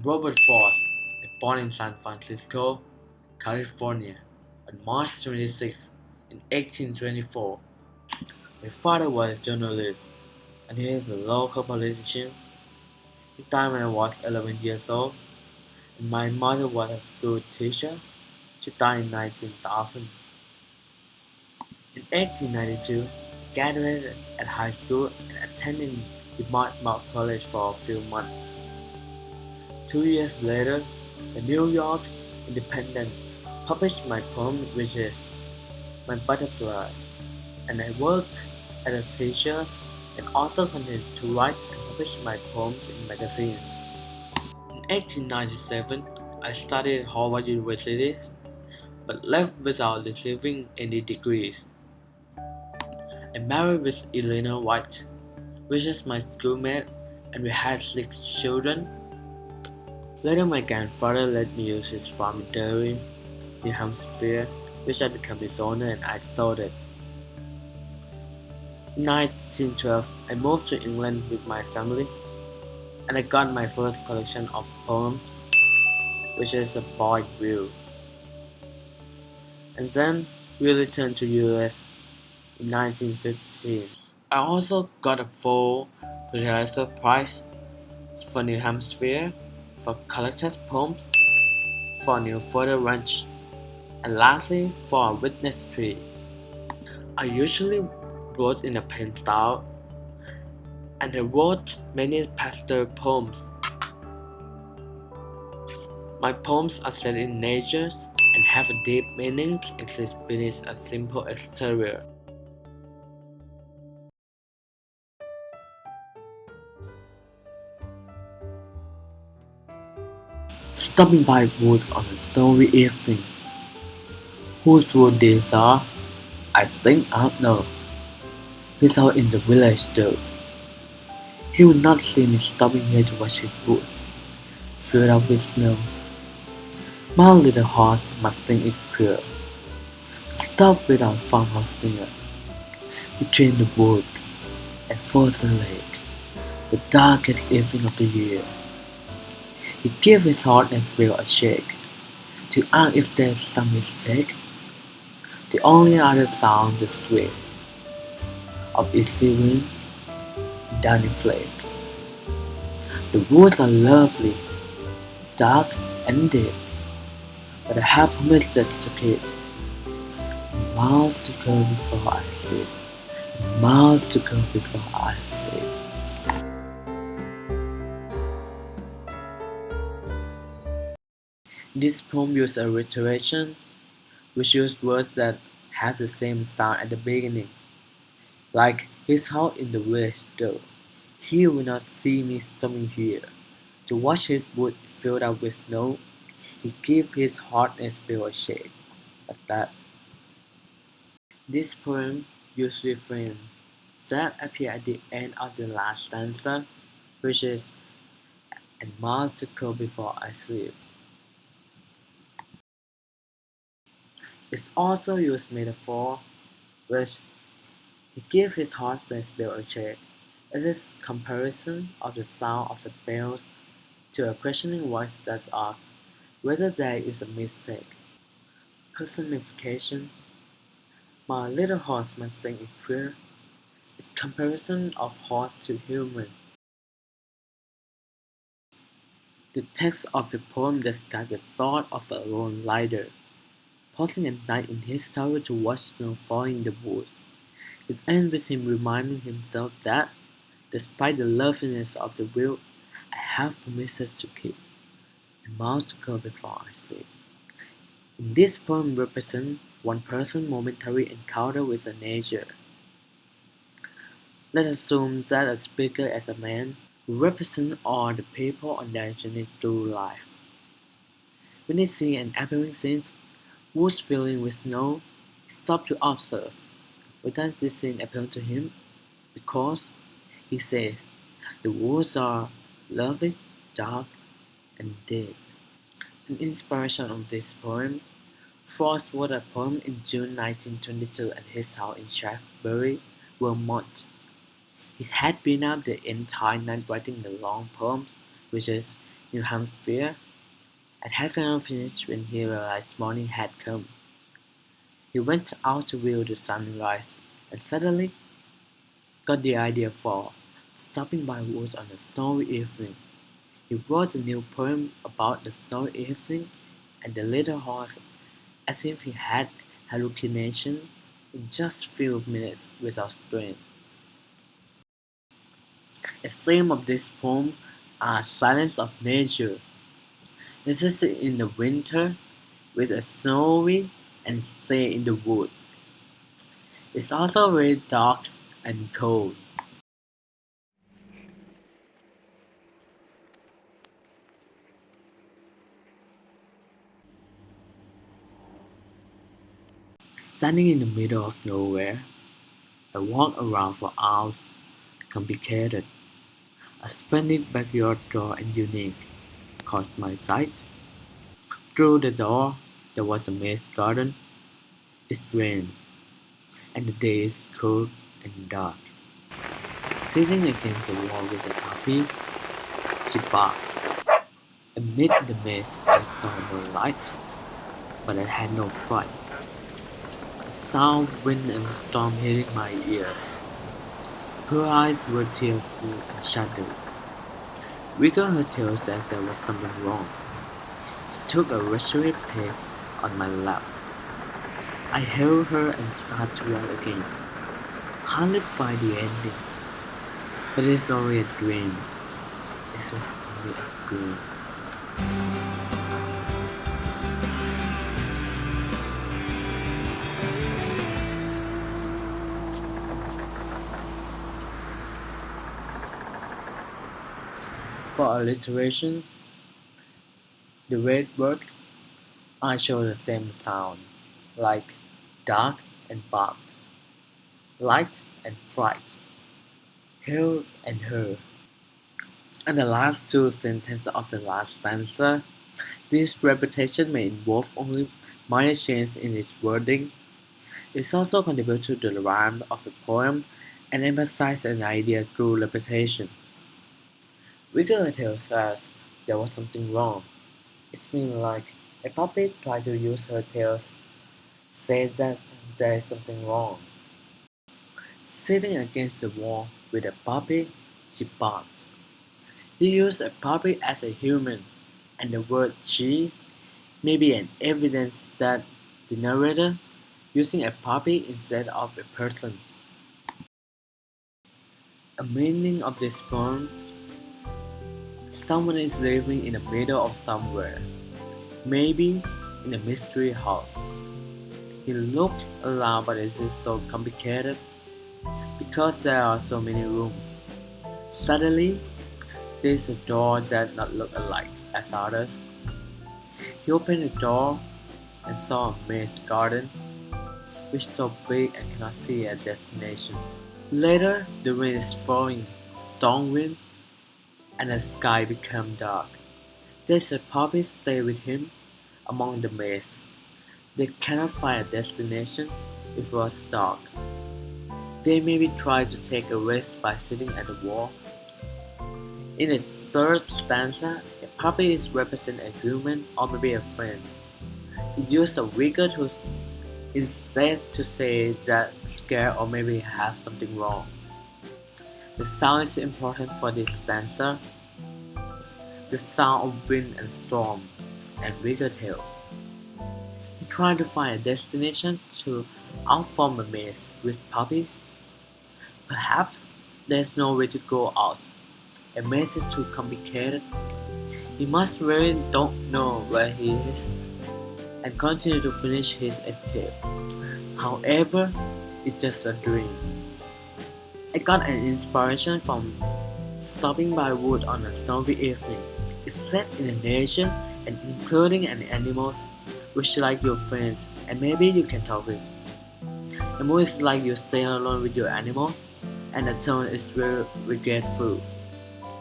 Robert Frost was born in San Francisco, California on March 26, 1824. My father was a journalist and he is a local politician. He died when I was 11 years old, and my mother was a school teacher. She died in 19,000. In 1892, I graduated at high school and attended the Dartmouth College for a few months. 2 years later, the New York Independent published my poem which is My Butterfly, and I worked as a teacher and also continued to write and publish my poems in magazines. In 1897, I studied at Harvard University but left without receiving any degrees. I married with Eleanor White, which is my schoolmate, and we had 6 children. Later, my grandfather let me use his farm in Derry, New Hampshire, which I became his owner and I sold it. In 1912, I moved to England with my family, and I got my first collection of poems, which is A Boy View. And then we returned to US in 1915. I also got a full Pulitzer Prize for New Hampshire for collector's poems for New Further Ranch, and lastly for a witness tree. I usually wrote in a pen style, and I wrote many pastel poems. My poems are set in nature and have a deep meaning exist beneath a simple exterior. Stopping by woods on a snowy evening. Whose wood these are, I think I know. He's out in the village though. He would not see me stopping here to watch his wood, filled up with snow. My little horse must think it queer to stop without farmhouse near, between the woods and frozen lake, the darkest evening of the year. He gave his heart and spirit a shake, to ask if there's some mistake. The only other sound the sweep of easy wind, downy flake. The woods are lovely, dark and deep, but I have promised us to keep. Miles to go before I sleep, miles to go before I sleep. This poem uses alliteration, which use words that have the same sound at the beginning, like his house in the village though. He will not see me stopping here to watch his wood filled up with snow. He gave his heart and spirit a shake, like that. This poem uses refrain that appear at the end of the last stanza, which is and miles to go before I sleep. It also used metaphor, which he gave his heart and spirit a shake. It is comparison of the sound of the bells to a questioning voice that asks whether there is a mistake. Personification. My little horse must think it's queer. It's comparison of horse to human. The text of the poem describes the thought of a lone rider, pausing at night in his tower to watch snow falling in the woods. It ends with him reminding himself that, despite the loveliness of the world, I have promises to keep, and miles to go before I sleep. In this poem represents one person's momentary encounter with the nature. Let's assume that a speaker is a man who represents all the people on their journey through life. When he sees an appearing scene, woods filling with snow, he stops to observe. Why does this scene appeal to him? Because, he says, the woods are lovely, dark, and deep. An inspiration of this poem, Frost wrote a poem in June 1922 at his house in Shaftesbury, Vermont. He had been up the entire night writing the long poems, which is New Hampshire, and had final finished when he realized morning had come. He went out to view the sunrise and suddenly got the idea for stopping by woods on a snowy evening. He wrote a new poem about the snowy evening and the little horse as if he had hallucination in just few minutes without strain. A theme of this poem are silence of nature. This is in the winter with a snowy and stay in the wood. It's also very dark and cold. Standing in the middle of nowhere, I walk around for hours, complicated. A splendid backyard door and unique caught my sight. Through the door there was a maze garden. It rained, and the day is cold and dark. Sitting against the wall with a puppy, she barked. Amid the maze I saw no light, but I had no fright. A sound, wind and storm hitting my ears. Her eyes were tearful and shuddered. Wiggling her tail said there was something wrong. She took a resolute pace on my lap. I held her and started to walk again. Hardly find the ending, but it's only a dream. It's just only a dream. For alliteration, the red words I show the same sound, like dark and bark, light and fright, hill and her. And the last two sentences of the last stanza, this repetition may involve only minor changes in its wording. It also contributes to the rhyme of the poem and emphasizes an idea through repetition. Wiggletail says there was something wrong. It means like a puppy tried to use her tails, said that there is something wrong. Sitting against the wall with a puppy, she barked. He used a puppy as a human, and the word she may be an evidence that the narrator using a puppy instead of a person. A meaning of this poem: someone is living in the middle of somewhere, maybe in a mystery house. He looked around, but it is so complicated because there are so many rooms. Suddenly, there is a door that not look alike as others. He opened the door and saw a maze garden, which is so big and cannot see a destination. Later, the rain is falling, strong wind, and the sky became dark. There's a puppy stay with him among the maze. They cannot find a destination. It was dark. They maybe try to take a rest by sitting at the wall. In the third stanza, a puppy is represent a human or maybe a friend. He used a wiggle to instead to say that scared or maybe have something wrong. The sound is important for this stanza. The sound of wind and storm and wiggle tail. He tried to find a destination to outform a maze with puppies. Perhaps there's no way to go out. A maze is too complicated. He must really don't know where he is and continue to finish his escape. However, it's just a dream. I got an inspiration from stopping by wood on a snowy evening. It's set in the nature and including an animals which like your friends and maybe you can talk with. The mood is like you stay alone with your animals and the tone is very regretful.